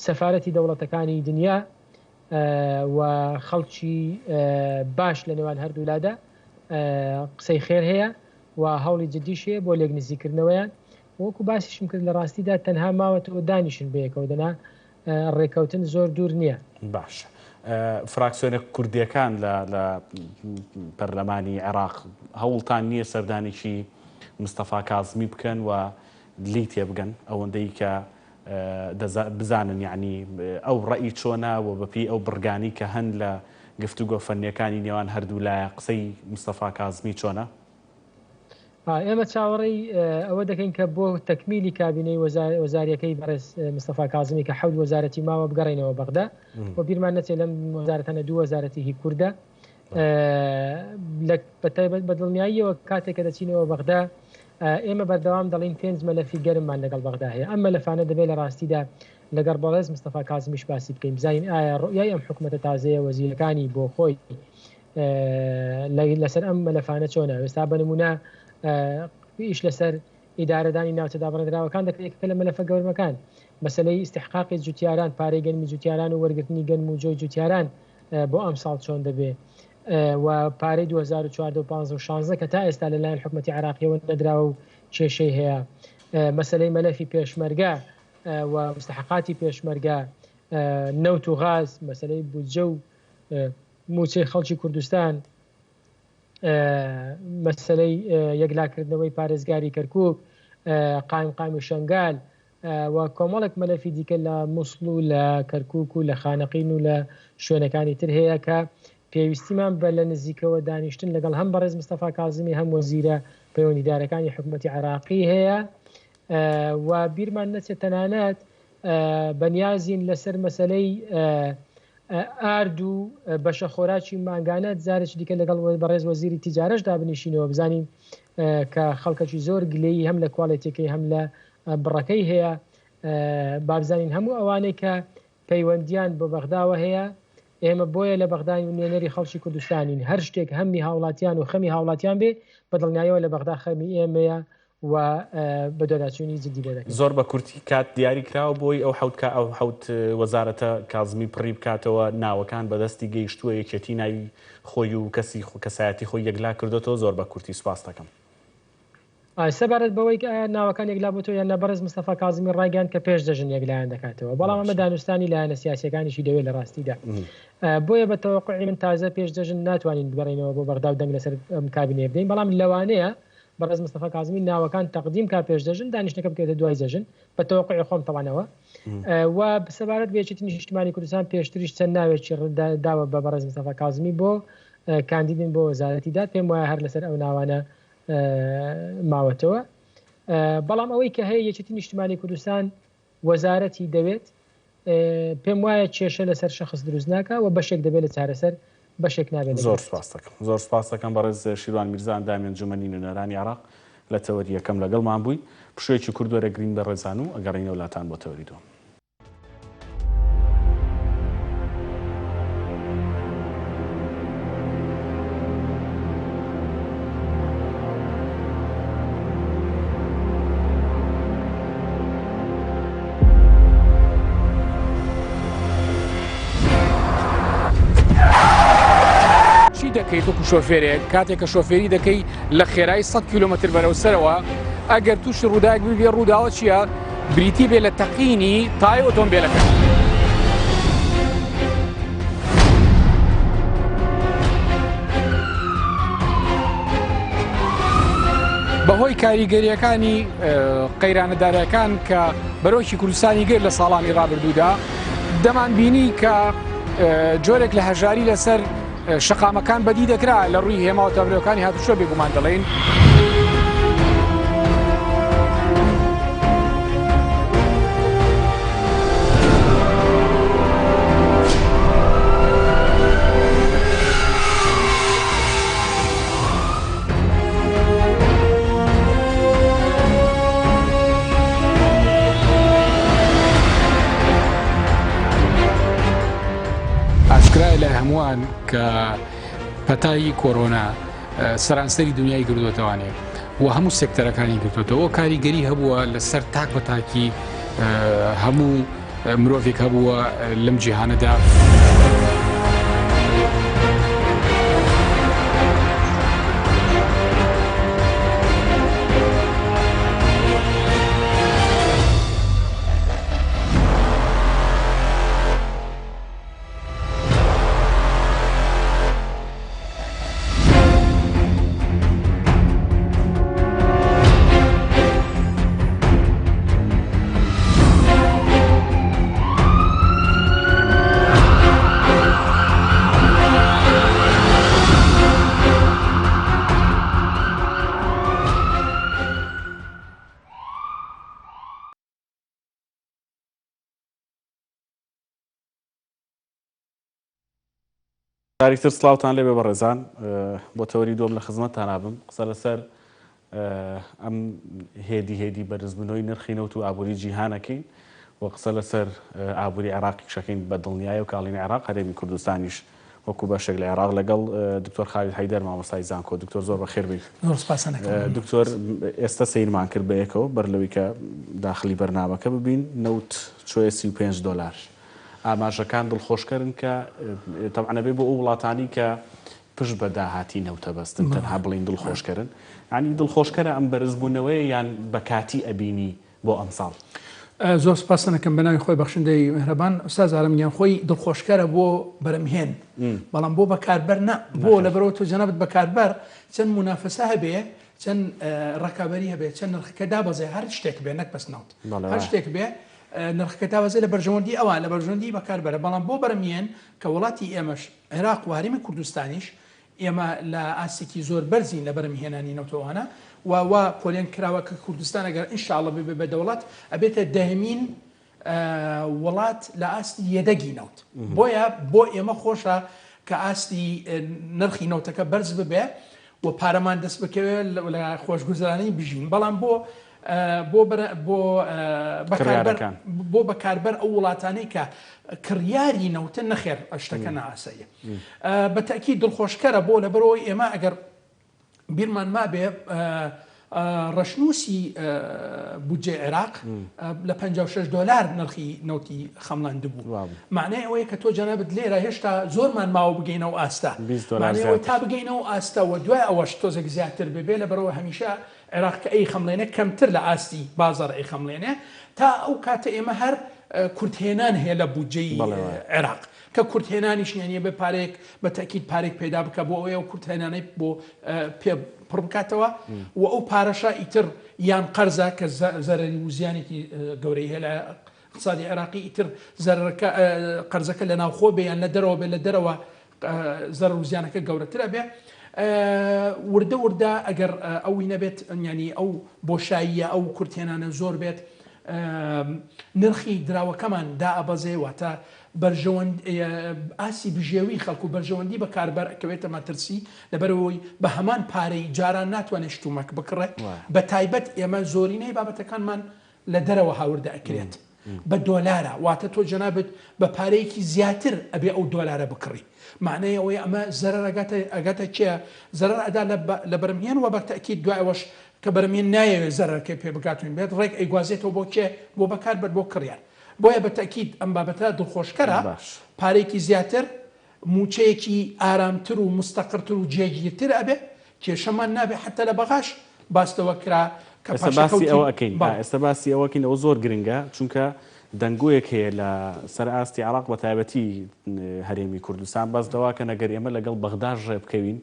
سەفارەتی دەوڵەتەکانی دنیا و خەڵکی باش لە نێوان هەردوولادا قسەی خێر هەیە و هەوڵی جددیش هەیە بۆ لێک نزیکردنەوەیان. وەکو باسیشم کرد لە ڕاستیدا تەنها ماوەتەوە دانیشن بەیەکەوە دەنا ڕێکەوتن زۆر دوور نییە. باش فراکسیۆنە کوردیەکان لە پەرلەمانی عێراق هەوڵتان نییە سەردانێکی مستەفا کازمی بکەن و لی تێبگەن ئەوەندەی کە بزانن یعنی ئەو ڕەئی چۆنە و بەپی ئەو بڕگانی کە هەن لە گفتوگۆ فەنیەکانی نێوان هەردوو لایە قسەی مستەفا کازمی چۆنە؟ ئێمە چاوەڕێی ئەوە دەکەین کە بۆ تەکمیلی کابینەی وەزاریەکەی بەڕێز مستەفا کازمی کە حەوت وەزارەتی ماوە بگەڕێنەوە بەغدا و بیرمان نەچێت لەم وەزارەتانە دوو وەزارەتی کووردە بە دڵنیاییەوە کاتێک کە دەچینەوە بەغدا ئێمە بەردەوام دەڵین پێنج مەلەفی گەرممان لەگەڵ بەغدا هەیە. ئەم مەلەفانە دەبێت لە ڕاستیدا لەگەڵ بەڕێز مستەفا کازمیش باسی بکەین، بزانین ئایا ڕۆیای ئەم حکوومەتە تازەیە وەزیرەکانی بۆ خۆی لەسەر ئەم مەلەفانە چۆنە. ئێستا بە نمونە ئیش لەسەر ئیدارەدانی ناوچەدا بڕێدراوەکان دەکرێت کە لە مەلەفە گەورمەکان مەسەلەی ئیستحقاقی جوتیاران، پارەی گەنمی جوتیاران و وەرگرتنی گەنم و جۆی جوتیاران بۆ ئەم ساڵ چۆن دەبێت و پارەی 2014 و 2016 کە تا ئێستا لەلایەن حکوومەتی عێراقیەوە نەدراوە و کێشەی هەیە، مەسەلەی مەلەفی پێشمەرگە و مستحقاتی پێشمەرگە، نەوت و غاز، مەسەلەی بودجە و موچەی خەڵکی کوردستان، مەسەلەی یەکلاکردنەوەی پارێزگاری کەرکووک، قایم و شەنگال و کۆمەڵێک مەلەفی دیکە لە مووسڵ و لە کەرکووک و لە خانەقین و لە شوێنەکانی تر هەیە کە پێویستیمان بە لە نزیکەوە دانیشتن لەگەڵ هەم بەڕێز مستەفا کازمی هەم وەزیرە پەیوەندیدارەکانی حکوومەتی عێراقی هەیە و بیرمان نەچێت تەنانەت بەنیازین لەسەر مەسەلەی ئارد و بەشە خۆراکی ماگانە جارێک دیکە لەگەڵ بەڕێز وەزیری تیجارەشدا بنیشینەوە بزانین کە خەڵکەکی زۆر گلەیی هەم لە کوالێتەکەی هەم لە بڕەکەی هەیە بابزانین هەموو ئەوانەی کە پەیوەندیان بە بەغداوە هەیە ئێمە بۆیە لە بەغدای و نوێنەری خەڵکی کوردستانین هەر شتێک هەمی هاوڵاتیان و خەمی هاوڵاتیان بێ بە دڵنیایەوە لە بەغدا خەمی ئێمەیە و بە دۆداچوونی جدی دەکەن زۆر بە کورتی کات دیاری کراوە بۆی ئەو حوت وەزارەتە کازمی پڕی بکاتەوە ناوەکان بەدەستی گەیشتووە یەکێتی ناوی خۆی و کەسایەتی خۆی یەکلا کردوەوە زۆر بە کورتی سوپاس دەکەم. سەبارەت بەوەی ناوەکان یەکلا بۆ تۆ یان نەبەرز مستەفا کازمی ڕایگەیاند کە پێش دەژن یەکلایەن دەکاتەوە بەڵام ئەمە دانوستانی لایەنە سیاسیەکانیشی دەوێت لە ڕاستیدا بۆیە بە تەوەقعی من تازە پێش دەژن ناتوانین بگەڕینەوە بۆ بەغدا و دەنگ لەسەر کابینێ بدەین بەڵام لەوانەیە بەڕێز مستەفا کازمی ناوەکان تەقدیم کا پێش دەژن دانیشتەکە بکرێتە دوای دەژن بە تەوەقعی خۆم تەوانەوە و بەسەبارەت بێچێتی نیشتیمانی کوردستان پێشتریش چەند ناوێکی داوە بە بەڕێز مستەفا کازمی بۆ کاندیدین بۆ وەزارەتی داد پێم وایە هەر لەسەر ئەو ناوانە ماوەتەوە بەڵام ئەوەی کە هەیە یەکێتی نیشتیمانی کوردستان وەزارەتی دەوێت پێم وایە کێشە لەسەر شەخص دروست ناکە و بەشێک دەبێت لە چارەسەر بەشێک نابێت. زۆر سپاس دەکەم بەڕێز شیروان میرزا ئەندامی ئەنجومەنی نوێنەرانی عێراق لە تەوەری یەکەم لەگەڵمان بووی پشوویەکی کورد وەرەگرین بە ڕێزان و ئەگەڕینە وڵاتان بۆ تەوەری دووەم. دەکەیت وەکو شۆفێرێک کاتێک کە شۆفێری دەکەی لە خێرایی 100 کیلومتر بەرەوسەرەوە ئەگەر تووشی ڕووداوێک ببێ ڕووداوە چییە؟ بریتی بێ لە تەقینی تای ئۆتۆمبیلەکە. بەهۆی کاریگەریەکانی قەیرانەدارەکان کە بەرەوکی کوردستانی گەر لە ساڵانی ڕابردوودا دەمان بینی کە جۆرێک لە هەژاری لەسەر شقامەکان بەدی دەکرا لە ڕووی هێما ئۆتۆمبیلەکانی هاتوچۆ بێگومان دەڵێن. ئاشکرای لە هەمووان کە پەتایی کۆرۆنا سەرانسەری دنیای گردووەتەوانێ و هەموو سێکتەرەکانی گرتوێتەوە کاریگەری هەبووە لەسەر تاک بە تاکی هەموو مرۆڤێک هەبووە لەم جیهانەدا. تاریکتر سلااوان لێ بێ بە ڕێزان بۆ تەوەری دۆم لە خزمەتتان نابم قسە لەسەر ئەم هێدی بەرزبوونەوەی نرخی نەوت و ئابووری جیهانەکەین و قسە لەسەر ئابووری عێراقی شەکەین بە دڵنیایە و کاڵینی عێراق هەرێمی کوردستانیش وەکو بەشێک لە عێراق لەگەڵ دکتۆر خالید حەیدەر مامۆستای زانکۆ. دکتۆر زۆر بەخێر بیت. دکتۆر ئێستا سەیرمان کرد بە یەکەوە بەر لەوەی کە داخلی بەرنامەکە ببین نەوت چۆیە $35 ئاماژەکان دڵخۆشکردن کە تەبعەنەبێ بۆ ئەو وڵاتانی کە پشت بە داهاتی نەوتە بەستن تەنها بڵین دڵخۆشکردن ینی دڵخۆشکەرە ئەم بەرزبوونەوەی یان بە کاتی ئەبینی بۆ ئەم ساڵ. زۆر سپاسەکەم بەناوی خۆی بەخشندەی مهرەبان ئوستاز ئارەمگیان خۆی دڵخۆشکەرە بۆ بەرەمهێن بەڵام بۆ بەکاربەر نە بۆ لەبەرەوە تۆ جەنابەت بەکاربەر چەند مونافەسە هەبێ چەند ڕکابەری هەبێت چەند نرخەکە دابەزێ هەر شتێک بێ نەک بەس نەوت هەر شتێک بێ نرخەکە دابەزێ لە بەرژەوەندی ئەوان لە بەرژەوەندی بەکاربەرە بەڵام بۆ بەرەمهێن کە وڵاتی ئێمەش عێراق و هەرێمی کوردستانیش ئێمە لە ئاسێکی زۆر بەرزین لە بەرەمهێنانی نەوتەوانە و پۆلیان کراوە کە کوردستان ئەگەر ئینشاءڵڵە بێ بە دەوڵەت ئەبێتە دەهمین وڵات لە ئاستی یەدەگی نەوت بۆیە بۆ ئێمە خۆشە کە ئاستی نرخی نەوتەکە بەرز ببێ و پارەمان دەست بکەوێت لە خۆشگوزارانی بژین بەڵام بۆ بەکاربەر ئەو وڵاتانەی کە کڕیاری نەوتن نەخێر شتەکە نائاسەیە بە تەکید دڵخۆشکەرە بۆ لەبەرەوەی ئێمە ئەگەر بیرمان ما بێ ڕەشنووسی بودجێ عێراق لە $56 نرخی نەوتی خەملاند بوو معنای ئەوەیە کە تۆ جەنابەت لێرە هێشتا زۆرمان ماوە بگەینەوە ئاستا معنەوەی تا بگەینەوە ئاستا و دوای ئەوەش تۆزێک زیاتر ببێ لەبەرەوە هەمیشە عێراق کە ئەی خەمڵێنە کەمتر لە ئاستی بازار ئەی خەمڵێنێ تا ئەو کاتە ئێمە هەر کورتهێنان هەیە لە بودجەی عێراق کە کورتهێنانیشیانە بە پارێک بە تەکید پارێک پێدا بکە بۆ ئەوەیە و کورتهێنانەی بۆ پێ پڕ بکاتەوە و ئەو پارەشە ئیتر یان قەرزە کە زەرری وزیانێکی گەورەی هەیە لە اقتصادی عێراقی ئیتر قەرزەکە لە ناوخۆ بێ یان لە دەرەوە بێ لە دەرەوە زەر وزیانەکە گەورەترە بێ وردە وردە ئەگەر ئەوی نەبێت ینی ئەو بۆشاییە ئەو کورتێنانە زۆر بێت نرخی دراوەکەمان دائەبەزێ واتە بەرژەوەند ئاسی بژێوی خەڵکو بەرژەوەندی بە کاربەر ئەکەوێتە ماترسی لەبەرەوەی بە هەمان پارەی جاران ناتوانێت شتومەک بکڕێت بە تایبەت ئێمە زۆرینەی بابەتەکانمان لە دەرەوە هاوردە ئەکرێت بە دۆلارە واتە تۆ جەنابەت بە پارەیەکی زیاتر ئەبێ ئەو دۆلارە بکڕی معنەیە ئەوەی ئەمە زەرەر ئەگاتە چیە زەرەر ئەدا لە بەرمهێن و بە تەکید دوایەوەش کە بەرمێن نایەوێت زەرەرەکەی پێ بگاتوین بێت ڕێک ئەیگوازێتەوە بۆ کێ بۆ بەکاربەر بۆ کڕیان بۆیە بە تەکید ئەم بابەتە دڵخۆشکەرە پارێکی زیاتر موچەیەکی ئارامتر و مستەقرتر و جێگیرتر ئەبێ کێشەمان نابێ حتى لە بەغاش باستەوە کرا ئێستا باسی ئەوە ئەەکەین ئێستا باسی ئەوەکەین ئەوە زۆر گرنگە چونکە دەنگۆیەک هەیە لە سەر ئاستی عێراق بە تایبەتی هەرێمی کوردستان باس دەوا کە نەگەر ئێمە لەگەڵ بەغدا ڕێ بکەوین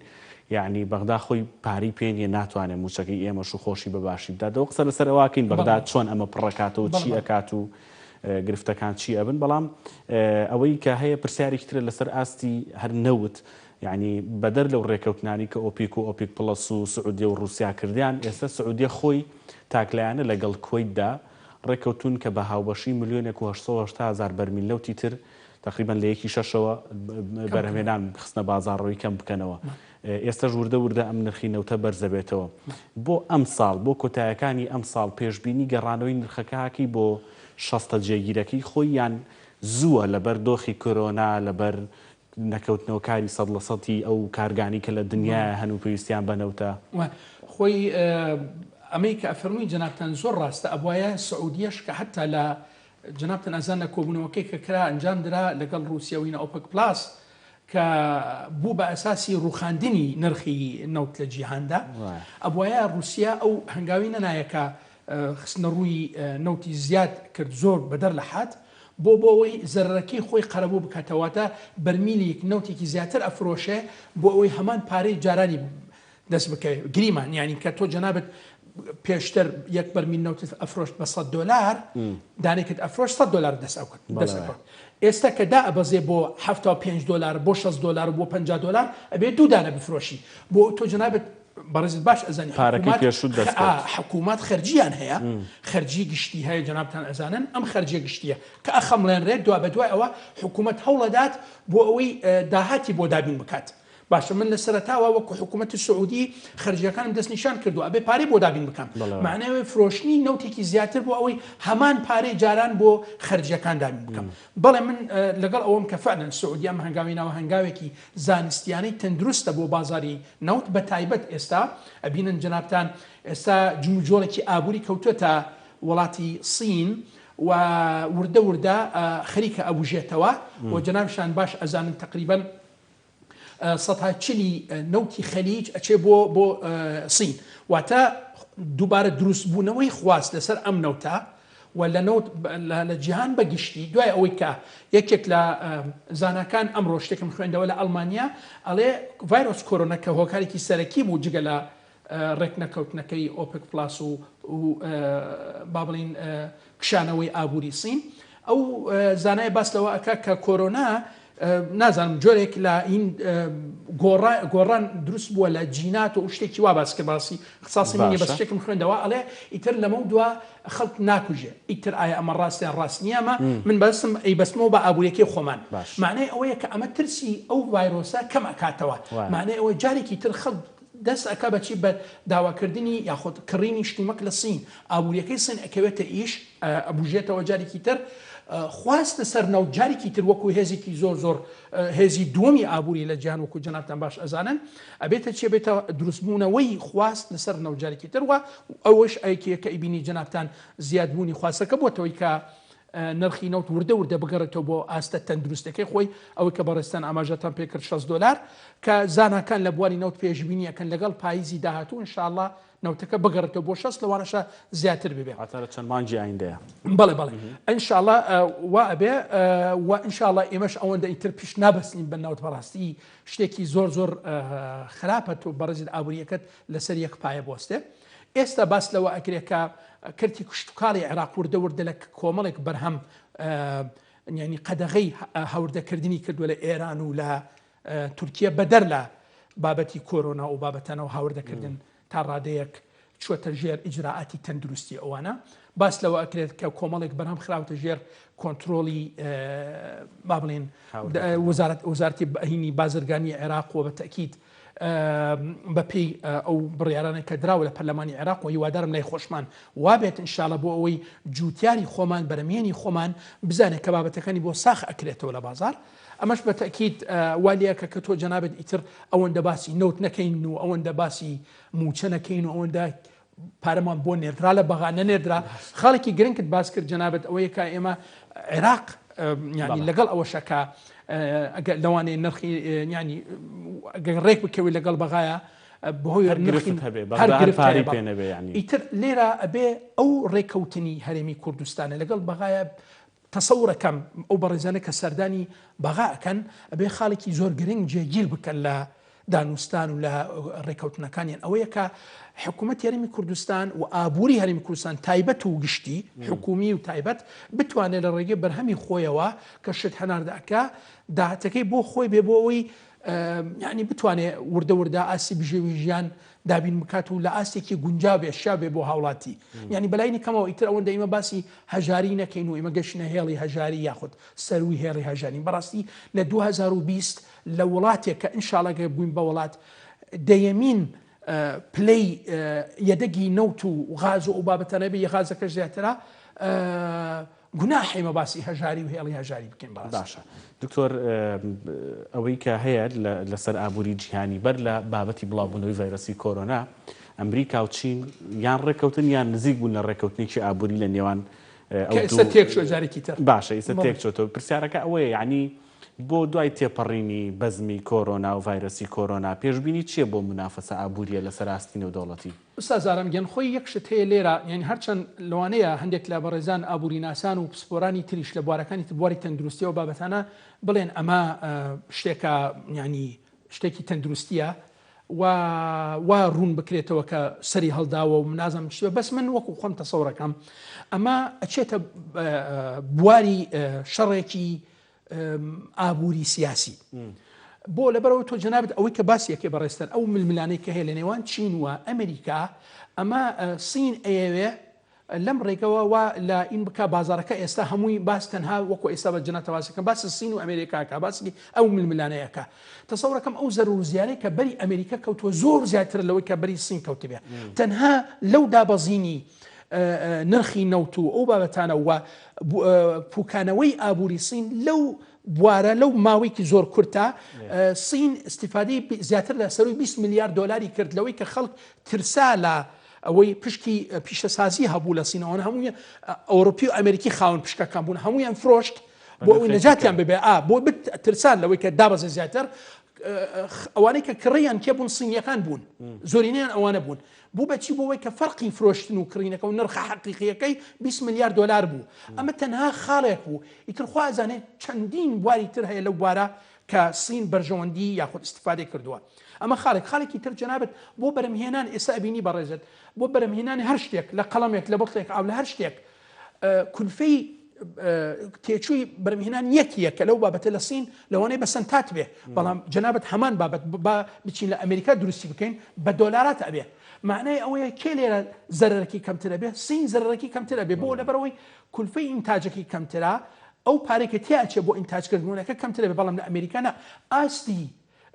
یعنی بەغدا خۆی پاری پێنیە ناتوانێت موچەکەی ئێمەش و خۆشی بەباشی بداتەوە قسە لەسەر ئەوواکەین بەغدا چۆن ئەمە پڕەکاتەوە چی ئەکات و گرفتەکان چی ئەبن بەڵام ئەوەی کە هەیە پرسیارێکی ترە لەسەر ئاستی هەر نەوت یعنی بەدەر لەو ڕێکەوتنانی کە ئۆپیک و ئۆپیک پڵەس و سعودیە و رووسیا کردیان ئێستا سعودیە خۆی تاکلایانە لەگەڵ کۆیتدا ڕێکەوتون کە بە هاوبەشی 1,880,000 بەرمیل لەوتی تر تقریبا لە 1.6 بەرهەمێنان خستنە بازاڕەوەی کەم بکەنەوە ئێستا وردە وردە ئەم نرخی نەوتە بەرزەبێتەوە بۆ ئەم ساڵ بۆ کۆتایەکانی ئەم ساڵ پێشبینی گەڕانەوەی نرخەکەکی بۆ 60 جێگیرەکەی خۆی یان زووە لەبەر دۆخی کۆرۆنا لەبەر نەکەوتنەوەکاری 100% ئەو کارگانی کە لە دنیا هەنوو پێویستیان بەنەوتە خۆی ئەمەی کە ئەفەرمووی جەنابتان زۆر ڕاستە ئەبوایە سعودیەش کە حتا لە جەنابتان ئەزان لە کۆبوونەوەکەی کە کرا ئەنجام درا لەگەڵ رووسیاوینە ئۆپک پلاس کە بوو بە ئەساسی ڕوخاندنی نرخی نەوت لە جیهاندا ئەبوایە رووسیا ئەو هەنگاوی نەنایەکە خستنە ڕووی نەوتی زیاد کرد زۆر بەدەر لە حات بۆەوەی زەرەکەی خۆی قەرەبوو بکاتەوەتە بەرمیلێک نەوتێکی زیاتر ئەفرۆشێ بۆ ئەوەی هەمان پارەی جارانی دەست بکەی گریمان یعنی کە تۆ جەنابەت پێشتر یەک بەرمیل نەوتت ئەفرۆشت بە $100 دانێکت ئەفرۆش $100 دەست ئێستا کە دا ئەبەزێ بۆ $75 بۆ $60 بۆ $50 ئەبێ دوودانە بفرۆشی بۆ تۆ جەنابەت بەڕێزت باش ئەزانی حکوومەت خەرجیان هەیە خەرجی گشتی هەیە جەنابتان ئەزانن ئەم خەرجیە گشتیە کە ئەخەمڵێنرێت دوا بە دوای ئەوە حکوومەت هەوڵەدات بۆ ئەوەی داهاتی بۆ دابین بکات باشە من لە سەرەتاوە وەکو حکوومەتی سعودی خەرجیەکانم دەستنیشان کردو ئەبێ پارەی بۆ دابین بکەم معنەوەی فرۆشتنی نەوتێکی زیاتر بۆ ئەوەی هەمان پارەی جاران بۆ خەرجیەکان دابین بکەم بەڵێ من لەگەڵ ئەوەم کە فعلەن سعودی ئەم هەنگاوینەوە هەنگاوێکی زانستیانەی تەندروستە بۆ بازاری نەوت بە تایبەت ئێستا ئەبینن جەنابتان ئێستا جموجۆڵێکی ئابووری کەوتوێتە وڵاتی سین و وردە وردە خەریکە ئەبوژێتەوە و جەنابشان باش ئەزانن تقریبا 140 نەوتی خەلیج ئەچێ بۆ سین واتە دووبارە دروستبوونەوەی خواست لەسەر ئەم نەوتە و لە نەوت لە جیهان بەگشتی دوای ئەوەی کە یەکێک لە زانکان ئەمڕۆ شتێکم خوێندەوە لە ئەڵمانیا ئەڵێ ڤایرۆس کۆرۆنا کە هۆکارێکی سەرەکی بوو جگە لە ڕێک نەکەوتنەکەی ئۆپک پلاس و با بڵین کشانەوەی ئابووری سین ئەو زانای باس لەوە ئەکا کە کۆرۆنا نازانم جۆرێک لە این گۆڕان دروست بووە لە جینات و شتێکی وا باس کە باسی قساسی منی بە شتێکم خوێندەوە ئەڵێ ئیتر لەمە دووە خەڵک ناکوژێ ئیتر ئایا ئەمە ڕاستیان ڕاست نییەمە من بەسم ئەی بەسمەوە بە ئابوووریەکەی خۆمان معنای ئەوەیە کە ئەمە ترسی ئەو ڤایرۆسە کەم ئەکاتەوە معنای ئەوە جارێکی تر خەڵک دەست ئەکا بەچی بە داواکردنی یاخود کڕینی شتومەک لە سین ئابوووریەکەی سین ئەکەوێتە ئیش ئەبوژێتەوە جارێکی تر خواستە سەر ناو جارێکی تر وەکو هێزێکی زۆر هێزی دووەمی ئابووری لە جیهان وەکو جەنابتان باش ئەزانن ئەبێتە چێ بێتە دروستبوونەوەی خواست لەسەر ناو جارێکی ترەوە ئەوەش ئەیکە کە ئیبینی جەنابتان زیادبوونی خواستەکە بۆتەوەی کە نرخی نەوت وردە بگەڕێتەوە بۆ ئاستە تەندروستەکەی خۆی ئەوەی کە بەڕێستان ئاماژەتان پێکرد $6 کە زانکان لە بواری نەوت پێشبینی ئەکەن لەگەڵ پاییزی داهاتوو انشاءالله نەوتەکە بگەڕێتەوە بۆ 6 لەوانەشە زیاتر ببێ چەند مانجی ئایندەیە بەڵێ ئینشاءالله وا ئەبێ و ئینشاءالله ئێمەش ئەوەندە ئیتر پیش نابەستین بە ناوت بەڕاستی شتێکی زۆر خراپەت و بەڕێزت ئابووریەکەت لەسەر یەک پایە بۆستێ ئێستا باس لەوە ئەکرێکە کردی کشتتوکاڵی عێراق وردە لە کۆمەڵێک بەرهەم ینی قەدەغەی هەوردەکردنی کردووە لە ئێران و لە تورکیا بەدەر لە بابەتی کۆرۆنا و بابەتەنەوە هاوردەکردن تا ڕادەیەک چوەتە ژێر ئیجراعاتی تەندروستی ئەوانە باس لەوە ئەکرێت کە کۆمەڵێک بەرهەم خراوتە ژێر کۆنتترۆلی با بڵێن وەزارەتی هینی بازرگانی عێراق و بە تەکید بەپی ئەو بڕیارانە کە دراوە لە پەرلەمانی عێراق و هیوادارم لای خۆشمان وابێت انشاءالله بۆ ئەوەی جوتیاری خۆمان بەرەمێنی خۆمان بزانێت کە بابەتەکانی بۆ ساخ ئەکرێتەوە لە بازار ئەمەش بە تەکید والیەکە کە تۆ جەنابێت ئیتر ئەوەندە باسی نەوت نەکەین و ئەوەندە باسی موچە نەکەین و ئەوەندە پارەمان بۆ نێردرا لە بەغا نەنێردرا خاڵێکی گرنگت باس کرد جەنابێت ئەوەیە کە ئێمە عێراق ینی لەگەڵ ئەوەشەکە لەوانەیە نرخی ینی ڕێک بکەوی لەگەڵ بەغایە بەهۆی ئیتر لێرە ئەبێ ئەو ڕێکەوتنی هەرێمی کوردستانە لەگەڵ بەغایە تەسەورەکەم ئەو بەڕێزانە کە سەردانی بەغاکەن ئەبێ خاڵێکی زۆر گرنگ جێگیر بکەن لە دانوستان و لە ڕێکەوتنەکانیان ئەوەیە کە حکوومەت هەرێمی کوردستان و ئابووری هەرێمی کوردستان تایبەت و گشتی حکومی و تایبەت بتوانێت لە ڕێگەی بەرهەمی خۆیەوە کە شت هەناردەکە داهاتەکەی بۆ خۆی بێ بۆ ئەوەی ینی بتوانێت وردە ئاسی بژێوی ژیان دابین بکات و لە ئاستێکی گونجاو بێ شا بێ بۆ هاوڵاتی ینی بەلاینی کەمەوە ئیتر ئەوەندە ئێمە باسی هەژاری نەکەین و ئێمە گەشتنە هێڵی هەژاری یاخود سەروی هێڵی هەژاری بەڕاستی لە 2020 لە وڵاتێک کە ئینشاڵەگە بووین بە وڵات دەیەمین پلەی یەدەگی نەوت و غاز و بابەتەنە بێ غازەکە زیاترە گوناحی مەباسی هەژاری و هێڵی هەژاری بکەین باشە دکتۆر ئەوەی کە هەیە لەسەر ئابووری جیهانی بەر لە بابەتی بڵاوبوونەوەی ڤایرۆسی کۆرۆنا ئەمریکا و چین یان ڕێکەوتن یان نزیک بوون لە ڕێکەوتنێکی ئابووری لە نێوان باشە ئیستا تێک چۆتەوە پرسیارەکە ئەوەیە یعنی بۆ دوای تێپەڕینی بەزمی کۆرۆنا و ڤایرۆسی کۆرۆنا پێشبینی چییە بۆ منافەسە ئابووریە لەسەر ئاستی نێودەوڵەتی ئوستازارم گەن خۆی یەک شت هەیە لێرە یعنی هەرچەند لەوانەیە هەندێک لە بەڕێزان ئابووری ناسان و پسپۆرانی تریش لە بوارەکانی بواری تەندروستی و بابەتانە بڵێن ئەمە شتێکە ینی شتێکی تەندروستیە وا ڕوون بکرێتەوە کە سەری هەڵداوە و منازم شتە بەس من وەکو خۆم تەسەوڕەکەم ئەمە ئەچێتە بواری شەڕێکی ئابووری سیاسی بۆ لەبەرەوە تۆ جەنابێت ئەوەی کە باسیەکە بەڕێستن ئەو ململانەی کە هەیە لە نێوان چین و ئەمریکا ئەمە سین ئەیەوێ لەم ڕێگەوە وا لە ئین بکە بازارەکە ئێستا هەمووی باس تەنها وەکو ئێستا بە جنەتەوازەکە باس سین و ئەمریکاکە باسی ئەو ململانەیەەکە تەسەوڕەکەم ئەو زەرورزیانەی کە بەری ئەمریکا کەوتووە زۆر زیاتر لەوەی کە بەری سین کەوتبێ تەنها لەو دابەزینی نرخی نەوت و ئەو بابەتانە وە پوکانەوەی ئابووری سین لەو بوارە لەو ماوەیەکی زۆر کورتە سین استیفادەی زیاتر لە سەروی $20 میلیارد کرد لەوەی کە خەڵک ترسا لە ئەوەی پشکی پیشەسازی هەبوو لە سینەوە هەمووی ئەوروپی و ئەمریکی خاون پشکەکان بوون هەمویان فرۆشت بۆ ئەوی نەجاتیان ببێ بۆ ترسان لەوەی کە دابەزە زیاتر ئەوانەی کە کڕیان کێبوون سینیەکان بوون زۆرینیان ئەوانە بوون بوو بەچی بۆەوەی کە فەرقی فرۆشتن و کڕینەکە و نرخە حەقیقیەکەی $20 میلیارد بوو ئەمە تەنها خاڵێک بوو ئیتر خوازانێت چەندین بواری تر هەیە لەو بوارە کە سین بەرژەوەندی یاخود استیفادەی کردووە ئەمە خاڵێکی تر جەنابەت بۆ بەرەمهێنان ئێستا ئەبینی بەڕێزت بۆ بەرەمهێنانی هەر شتێک لە قەڵەمێک لە بڵێک ئاو لە هەر شتێک کولفەی تێچووی بەرمهێنان یەکیە کە لەو بابەتە لە سین لەوانەیە بە سنتات بێ بەڵام جەنابەت هەمان بابەت بچین لە ئەمریکا دروستی بکەین بە دۆلارات ئەبێ معنای ئەوەیە کێ لێرە زەرەرەکی کەمترە بێ سین زەرەرەکی کەمترە بێ بۆ لەبەرەوەی کولفەی ئینتاجەکەی کەمترا ئەو پارێکە تیاچێ بۆ ئینتاجکردنەوەەکە کەمترە بێ بەڵام لە ئەمریکانە ئاستی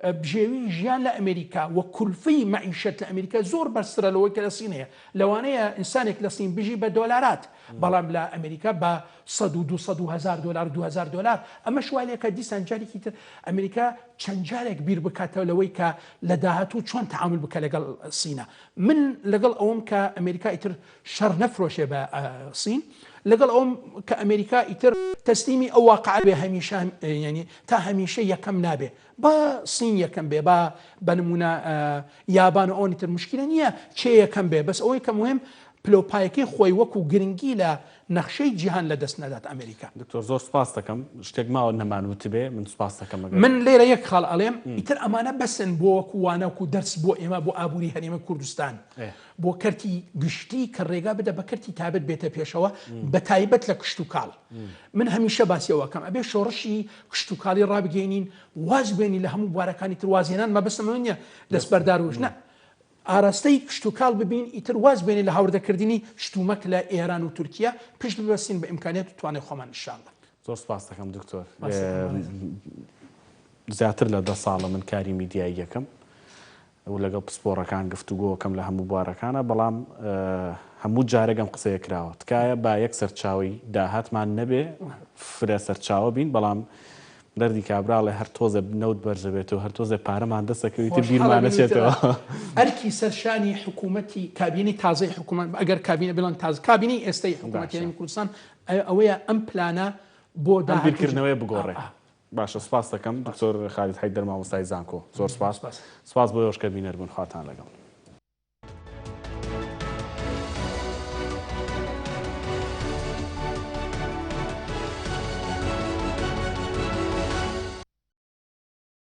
بژێوی ژیان لە ئەمریکا و کولفی مەعیشەت لە ئەمریکا زۆر بەرزترە لەوەی کە لە سین هەیە لەوانەیە ئینسانێک لە سین بژی بە دۆلارات بەڵام لە ئەمریکا بە 100,000 دلار 2,000 دلار ئەمە شوالێکە دیسان جارێکی تر ئەمریکا چەند جارێک بیر بکاتەوە لەوەی کە لە داهاتوو چۆن تعامل بکە لەگەڵ سینە من لەگەڵ ئەوم کە ئەمریکا ئیتر شەڕ نەفرۆشێ بە سین لەگەڵ ئەوم کە ئەمریکا ئیتر تەسلیمی ئەو واقع بێ هەمیشە ینی تا هەمیشە یەکەم نابێ با سین یەکەم بێ بە نمونە یابان و ئەوەی تر مشکلە نییە چێ یەکەم بێ بەس ئەوەی کە مهم پلۆپایەکەی خۆی وەکو گرنگی لە نەخشەی جیهان لە دەست نەدات ئەمریکا. دکتۆر زۆر سپاس دەکەم شتێک ماوە نەمانوت بێ من سپاس دەکەم من لێرە یەک خاڵ ئەڵێم ئیتر ئەمانە بەسن بۆ وەکووانەکو دەرس بۆ ئێمە بۆ ئابووری هەرێمە کوردستان بۆ کەرتی گشتی کە ڕێگا بدە بە کەرتی تابەت بێتە پێشەوە بە تایبەت لە کشت و کاڵ من هەمیشە باسیەوەکەم ئەبێ شۆڕشی کشت و کاڵی ڕابگەینین واز بێنی لە هەموو بوارەکانی تروازێنان مەبەستمە نیە دەستبەرداروش نە ئاراستەی کشت و کاڵ ببین ئیتر واز بێنی لە هاوردەکردنی شتومەک لە ئێران و تورکیا پشت ببەستین بە ئیمکانیت و توانێت خۆمان انشاءالله. زۆر سپاس دەکەم دکتۆر زیاتر لە 10 ساڵە من کاری میدیایی یەکەم و لەگەڵ پسپۆڕەکان گفتوگۆکەم لە هەموو بوارەکانە بەڵام هەموو جارێکم قسەیە کراوە تکایە با یەک سەرچاوی داهاتمان نەبێ فرە سەرچاوە بین بەڵام دەردی کابراڵێ هەر تۆزە نەوت بەرزەبێتەوە هەر تۆزە پارەمان دەسەکەویتە بیرمانەچێتەوە ئەرکی سەرشانی حکوومەتی کابینی تازای حکوومەت ئەگەر کابینە بڵان تاز کابینی ئێستای حکوومەتی کوردستان ئەوەیە ئەم پلانە بۆ داهاتکردنەوەی بگۆڕێ. باشە سپاس دەکەم دکتۆر خالید حەیدەر مامۆستای زانکۆ زۆر سپاس بۆ هۆشکردنی نەربوون خواتان لەگەڵ.